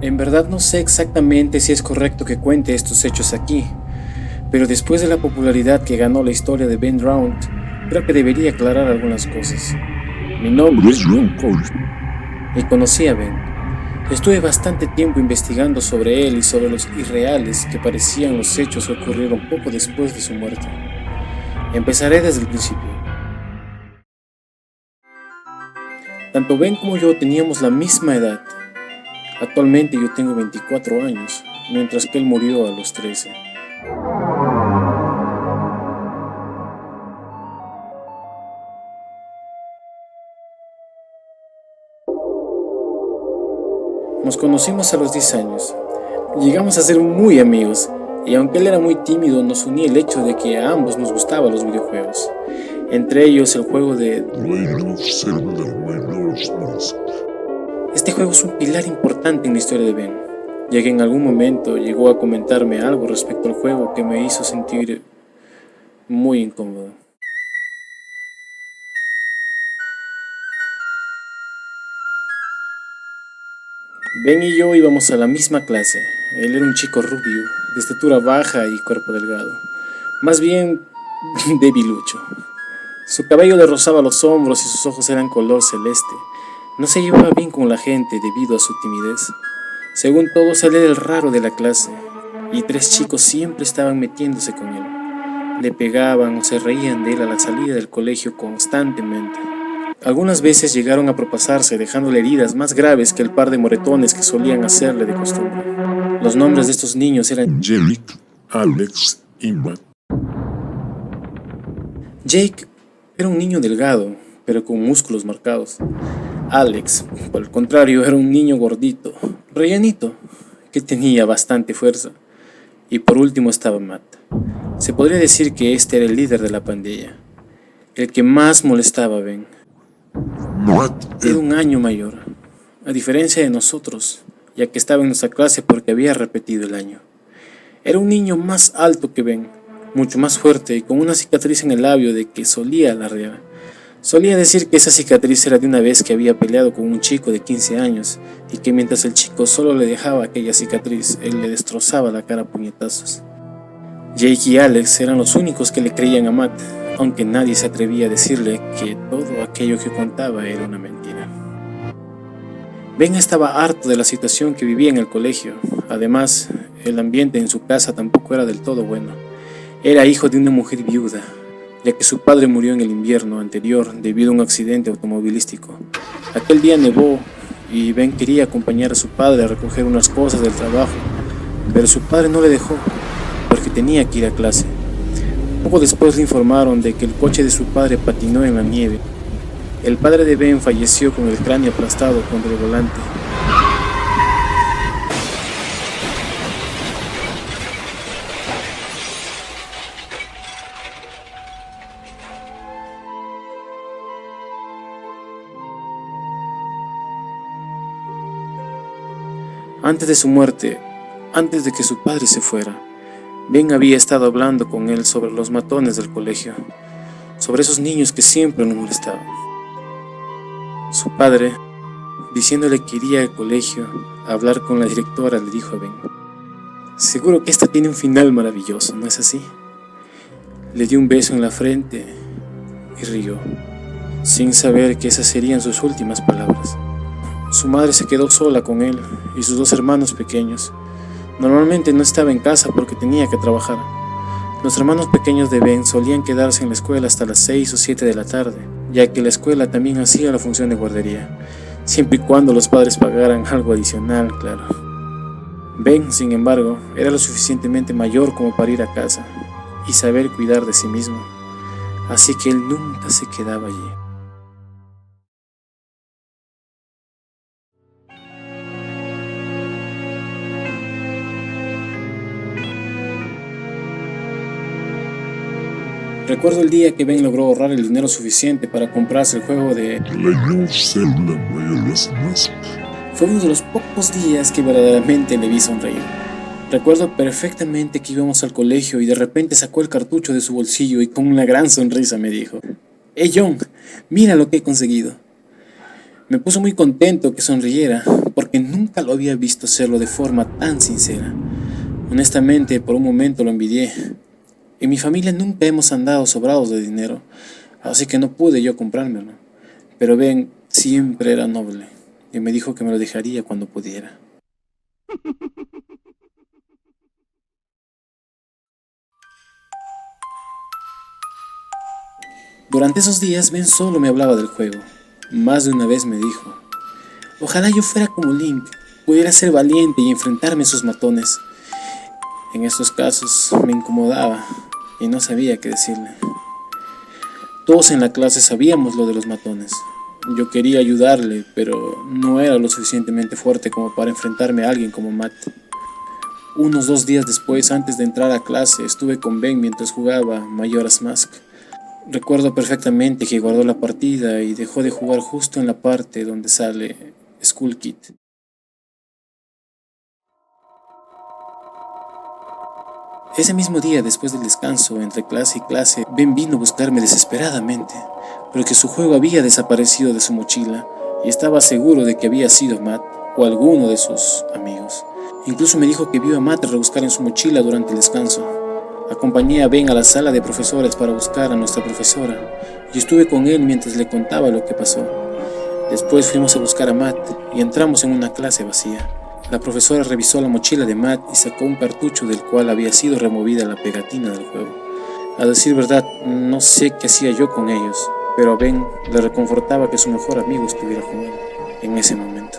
En verdad no sé exactamente si es correcto que cuente estos hechos aquí, pero después de la popularidad que ganó la historia de Ben Drowned, creo que debería aclarar algunas cosas. Mi nombre es Ben Cole y conocí a Ben. Estuve bastante tiempo investigando sobre él y sobre los irreales que parecían los hechos que ocurrieron poco después de su muerte. Empezaré desde el principio. Tanto Ben como yo teníamos la misma edad. Actualmente yo tengo 24 años, mientras que él murió a los 13. Nos conocimos a los 10 años. Llegamos a ser muy amigos, y aunque él era muy tímido, nos unía el hecho de que a ambos nos gustaban los videojuegos. Entre ellos el juego de... Este juego es un pilar importante en la historia de Ben, ya que en algún momento llegó a comentarme algo respecto al juego que me hizo sentir muy incómodo. Ben y yo íbamos a la misma clase. Él era un chico rubio, de estatura baja y cuerpo delgado, más bien debilucho. Su cabello le rozaba los hombros y sus ojos eran color celeste. No se llevaba bien con la gente debido a su timidez. Según todos, él era el raro de la clase, y tres chicos siempre estaban metiéndose con él. Le pegaban o se reían de él a la salida del colegio constantemente. Algunas veces llegaron a propasarse, dejándole heridas más graves que el par de moretones que solían hacerle de costumbre. Los nombres de estos niños eran Jake, Alex y Matt. Jake era un niño delgado, pero con músculos marcados. Alex, por el contrario, era un niño gordito, rellenito, que tenía bastante fuerza. Y por último estaba Matt. Se podría decir que este era el líder de la pandilla, el que más molestaba a Ben. Matt Era un año mayor, a diferencia de nosotros, ya que estaba en nuestra clase porque había repetido el año. Era un niño más alto que Ben, mucho más fuerte y con una cicatriz en el labio de que solía alardear. Solía decir que esa cicatriz era de una vez que había peleado con un chico de 15 años y que mientras el chico solo le dejaba aquella cicatriz, él le destrozaba la cara a puñetazos. Jake y Alex eran los únicos que le creían a Matt, aunque nadie se atrevía a decirle que todo aquello que contaba era una mentira. Ben estaba harto de la situación que vivía en el colegio. Además, el ambiente en su casa tampoco era del todo bueno. Era hijo de una mujer viuda, ya que su padre murió en el invierno anterior debido a un accidente automovilístico. Aquel día nevó y Ben quería acompañar a su padre a recoger unas cosas del trabajo, pero su padre no le dejó porque tenía que ir a clase. Poco después le informaron de que el coche de su padre patinó en la nieve. El padre de Ben falleció con el cráneo aplastado contra el volante. Antes de su muerte, antes de que su padre se fuera, Ben había estado hablando con él sobre los matones del colegio, sobre esos niños que siempre lo molestaban. Su padre, diciéndole que iría al colegio a hablar con la directora, le dijo a Ben: seguro que esta tiene un final maravilloso, ¿no es así? Le dio un beso en la frente y rió, sin saber que esas serían sus últimas palabras. Su madre se quedó sola con él y sus dos hermanos pequeños. Normalmente no estaba en casa porque tenía que trabajar. Los hermanos pequeños de Ben solían quedarse en la escuela hasta las 6 o 7 de la tarde, ya que la escuela también hacía la función de guardería, siempre y cuando los padres pagaran algo adicional, claro. Ben, sin embargo, era lo suficientemente mayor como para ir a casa y saber cuidar de sí mismo, así que él nunca se quedaba allí. Recuerdo el día que Ben logró ahorrar el dinero suficiente para comprarse el juego de... Fue uno de los pocos días que verdaderamente le vi sonreír. Recuerdo perfectamente que íbamos al colegio y de repente sacó el cartucho de su bolsillo y con una gran sonrisa me dijo: «Hey John, mira lo que he conseguido». Me puso muy contento que sonriera, porque nunca lo había visto hacerlo de forma tan sincera. Honestamente, por un momento lo envidié. En mi familia nunca hemos andado sobrados de dinero, así que no pude yo comprármelo. Pero Ben siempre era noble y me dijo que me lo dejaría cuando pudiera. Durante esos días Ben solo me hablaba del juego. Más de una vez me dijo: ojalá yo fuera como Link, pudiera ser valiente y enfrentarme a esos matones. En estos casos me incomodaba y no sabía qué decirle. Todos en la clase sabíamos lo de los matones. Yo quería ayudarle, pero no era lo suficientemente fuerte como para enfrentarme a alguien como Matt. Unos 2 días después, antes de entrar a clase, estuve con Ben mientras jugaba Majora's Mask. Recuerdo perfectamente que guardó la partida y dejó de jugar justo en la parte donde sale Skull Kid. Ese mismo día, después del descanso entre clase y clase, Ben vino a buscarme desesperadamente, porque su juego había desaparecido de su mochila y estaba seguro de que había sido Matt o alguno de sus amigos. Incluso me dijo que vio a Matt rebuscar en su mochila durante el descanso. Acompañé a Ben a la sala de profesores para buscar a nuestra profesora y estuve con él mientras le contaba lo que pasó. Después fuimos a buscar a Matt y entramos en una clase vacía. La profesora revisó la mochila de Matt y sacó un cartucho del cual había sido removida la pegatina del juego. A decir verdad, no sé qué hacía yo con ellos, pero a Ben le reconfortaba que su mejor amigo estuviera con él en ese momento.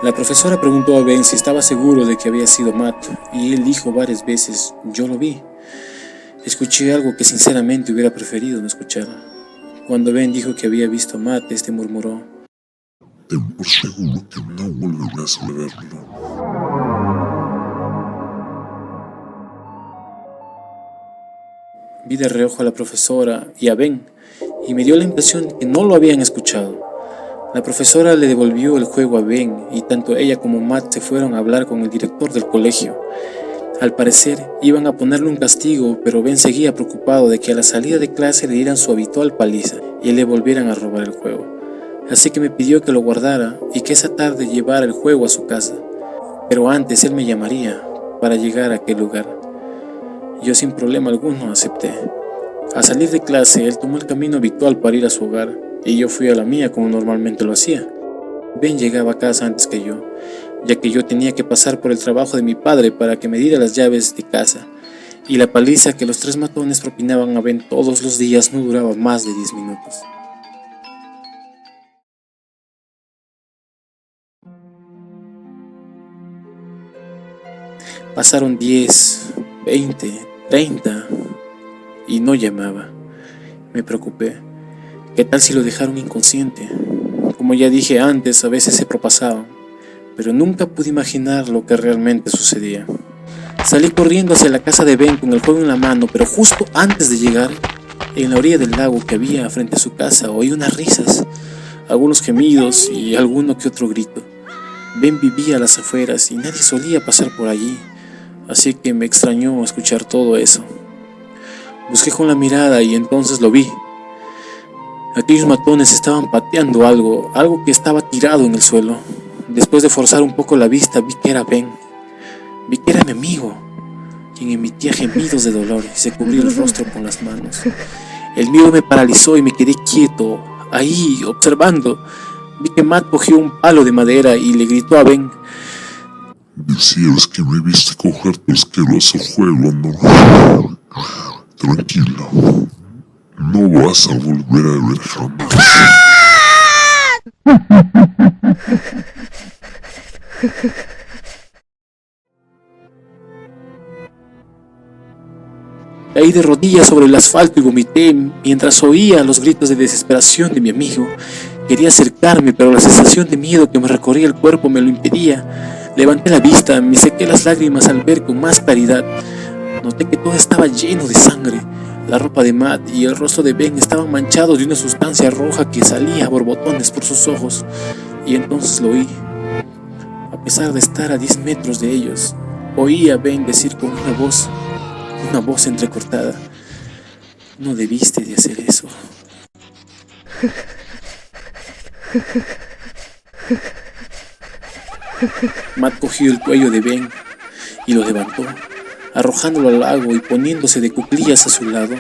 La profesora preguntó a Ben si estaba seguro de que había sido Matt, y él dijo varias veces: yo lo vi. Escuché algo que sinceramente hubiera preferido no escuchar. Cuando Ben dijo que había visto a Matt, este murmuró: ten por seguro que no volverás a verlo. Vi de reojo a la profesora y a Ben, y me dio la impresión de que no lo habían escuchado. La profesora le devolvió el juego a Ben y tanto ella como Matt se fueron a hablar con el director del colegio. Al parecer iban a ponerle un castigo, pero Ben seguía preocupado de que a la salida de clase le dieran su habitual paliza y le volvieran a robar el juego. Así que me pidió que lo guardara y que esa tarde llevara el juego a su casa. Pero antes él me llamaría para llegar a aquel lugar. Yo sin problema alguno acepté. Al salir de clase, él tomó el camino habitual para ir a su hogar y yo fui a la mía como normalmente lo hacía. Ben llegaba a casa antes que yo, ya que yo tenía que pasar por el trabajo de mi padre para que me diera las llaves de casa, y la paliza que los 3 matones propinaban a Ben todos los días no duraba más de 10 minutos. Pasaron 10, 20, 30 y no llamaba. Me preocupé. ¿Qué tal si lo dejaron inconsciente? Como ya dije antes, a veces se propasaban, pero nunca pude imaginar lo que realmente sucedía. Salí corriendo hacia la casa de Ben con el juego en la mano, pero justo antes de llegar, en la orilla del lago que había frente a su casa, oí unas risas, algunos gemidos y alguno que otro grito. Ben vivía a las afueras y nadie solía pasar por allí, así que me extrañó escuchar todo eso. Busqué con la mirada y entonces lo vi. Aquellos matones estaban pateando algo que estaba tirado en el suelo. Después de forzar un poco la vista, vi que era Ben. Vi que era mi amigo, quien emitía gemidos de dolor y se cubría el rostro con las manos. El miedo me paralizó y me quedé quieto, ahí, observando. Vi que Matt cogió un palo de madera y le gritó a Ben: Decías que me viste coger tu asqueroso juego, ¿no? Tranquila, no vas a volver a ver jamás. Caí de rodillas sobre el asfalto y vomité mientras oía los gritos de desesperación de mi amigo. Quería acercarme, pero la sensación de miedo que me recorría el cuerpo me lo impedía. Levanté la vista, me sequé las lágrimas al ver con más claridad. Noté que todo estaba lleno de sangre. La ropa de Matt y el rostro de Ben estaban manchados de una sustancia roja que salía a borbotones por sus ojos. Y entonces lo oí. A pesar de estar a 10 metros de ellos, oí a Ben decir con una voz entrecortada: no debiste de hacer eso. Matt cogió el cuello de Ben y lo levantó, arrojándolo al lago y poniéndose de cuclillas a su lado.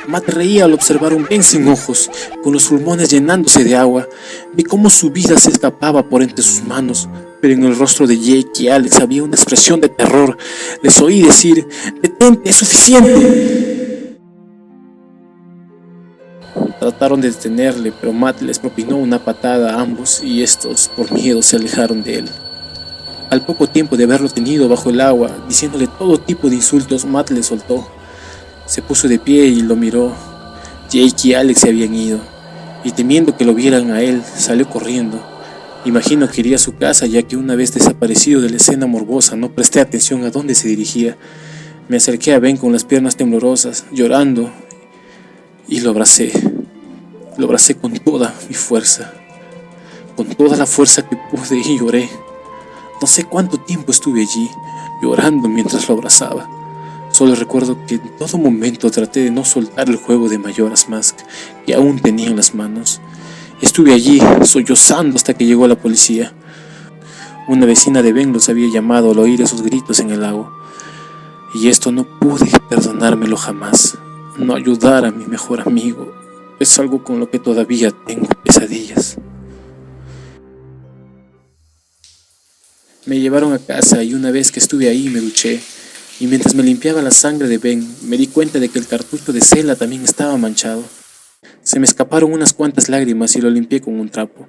Matt reía al observar un Ben sin ojos, con los pulmones llenándose de agua. Vi cómo su vida se escapaba por entre sus manos, pero en el rostro de Jake y Alex había una expresión de terror. Les oí decir: «¡Detente, es suficiente!». Trataron de detenerle, pero Matt les propinó una patada a ambos y estos, por miedo, se alejaron de él. Al poco tiempo de haberlo tenido bajo el agua, diciéndole todo tipo de insultos, Matt le soltó. Se puso de pie y lo miró. Jake y Alex se habían ido, y temiendo que lo vieran a él, salió corriendo. Imagino que iría a su casa, ya que una vez desaparecido de la escena morbosa no presté atención a dónde se dirigía. Me acerqué a Ben con las piernas temblorosas, llorando, y lo abracé. Lo abracé con toda mi fuerza, con toda la fuerza que pude, y lloré. No sé cuánto tiempo estuve allí, llorando mientras lo abrazaba. Solo recuerdo que en todo momento traté de no soltar el juego de Majora's Mask que aún tenía en las manos. Estuve allí, sollozando hasta que llegó la policía. Una vecina de Ben los había llamado al oír esos gritos en el lago. Y esto no pude perdonármelo jamás. No ayudar a mi mejor amigo es algo con lo que todavía tengo pesadillas. Me llevaron a casa y una vez que estuve ahí me duché. Y mientras me limpiaba la sangre de Ben, me di cuenta de que el cartucho de Cela también estaba manchado. Se me escaparon unas cuantas lágrimas y lo limpié con un trapo.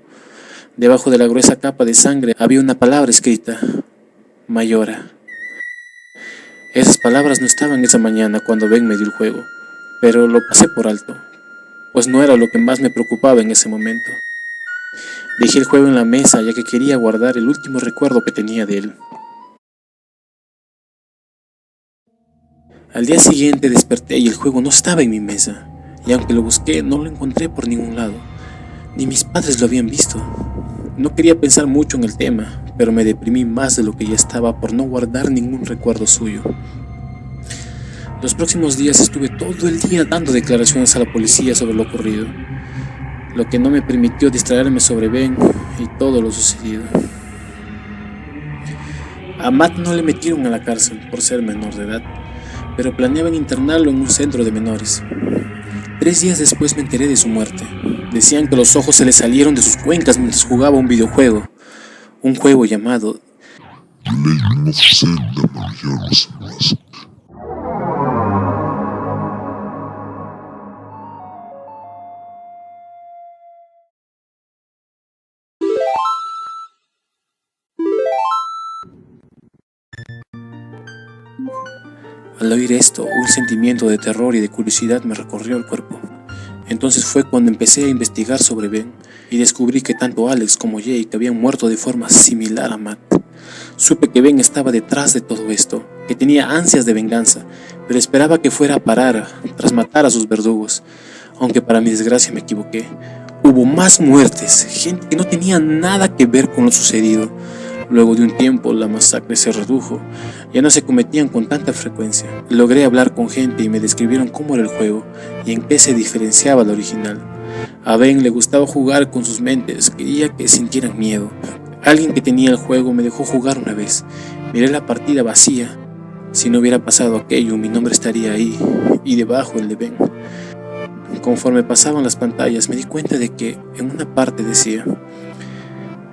Debajo de la gruesa capa de sangre había una palabra escrita: Mayora. Esas palabras no estaban esa mañana cuando Ben me dio el juego, pero lo pasé por alto, pues no era lo que más me preocupaba en ese momento. Dejé el juego en la mesa ya que quería guardar el último recuerdo que tenía de él. Al día siguiente desperté y el juego no estaba en mi mesa, y aunque lo busqué no lo encontré por ningún lado, ni mis padres lo habían visto. No quería pensar mucho en el tema, pero me deprimí más de lo que ya estaba por no guardar ningún recuerdo suyo. Los próximos días estuve todo el día dando declaraciones a la policía sobre lo ocurrido, lo que no me permitió distraerme sobre Ben y todo lo sucedido. A Matt no le metieron a la cárcel por ser menor de edad, pero planeaban internarlo en un centro de menores. 3 días después me enteré de su muerte. Decían que los ojos se le salieron de sus cuencas mientras jugaba un videojuego, un juego llamado The Legend of Zelda Majora's Mask. Al oír esto, un sentimiento de terror y de curiosidad me recorrió el cuerpo. Entonces fue cuando empecé a investigar sobre Ben y descubrí que tanto Alex como Jake habían muerto de forma similar a Matt. Supe que Ben estaba detrás de todo esto, que tenía ansias de venganza, pero esperaba que fuera a parar tras matar a sus verdugos. Aunque para mi desgracia me equivoqué. Hubo más muertes, gente que no tenía nada que ver con lo sucedido. Luego de un tiempo la masacre se redujo, ya no se cometían con tanta frecuencia. Logré hablar con gente y me describieron cómo era el juego y en qué se diferenciaba del original. A Ben le gustaba jugar con sus mentes, quería que sintieran miedo. Alguien que tenía el juego me dejó jugar una vez, miré la partida vacía. Si no hubiera pasado aquello, mi nombre estaría ahí y debajo el de Ben. Conforme pasaban las pantallas me di cuenta de que en una parte decía: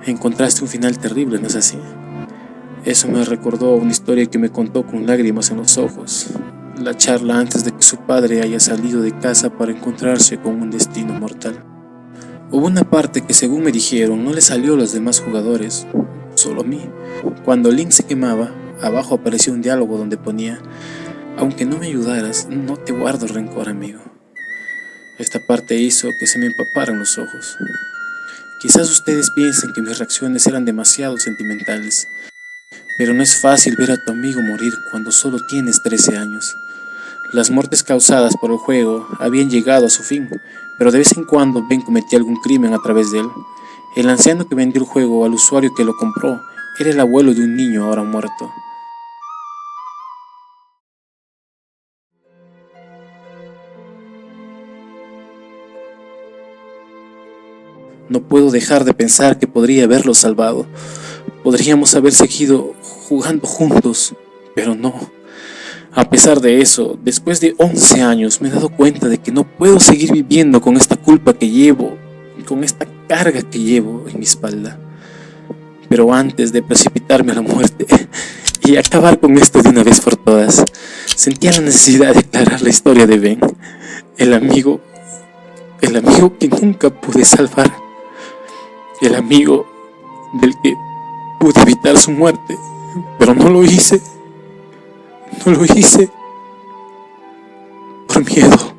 encontraste un final terrible, ¿no es así? Eso me recordó una historia que me contó con lágrimas en los ojos, la charla antes de que su padre haya salido de casa para encontrarse con un destino mortal. Hubo una parte que, según me dijeron, no le salió a los demás jugadores, solo a mí. Cuando Link se quemaba, abajo apareció un diálogo donde ponía: aunque no me ayudaras, no te guardo rencor, amigo. Esta parte hizo que se me empaparan los ojos. Quizás ustedes piensen que mis reacciones eran demasiado sentimentales, pero no es fácil ver a tu amigo morir cuando solo tienes 13 años. Las muertes causadas por el juego habían llegado a su fin, pero de vez en cuando Ben cometía algún crimen a través de él. El anciano que vendió el juego al usuario que lo compró era el abuelo de un niño ahora muerto. No puedo dejar de pensar que podría haberlo salvado. Podríamos haber seguido jugando juntos, pero no. A pesar de eso, después de 11 años me he dado cuenta de que no puedo seguir viviendo con esta culpa que llevo, con esta carga que llevo en mi espalda. Pero antes de precipitarme a la muerte y acabar con esto de una vez por todas, sentía la necesidad de aclarar la historia de Ben, el amigo que nunca pude salvar, el amigo del que pude evitar su muerte, pero no lo hice por miedo.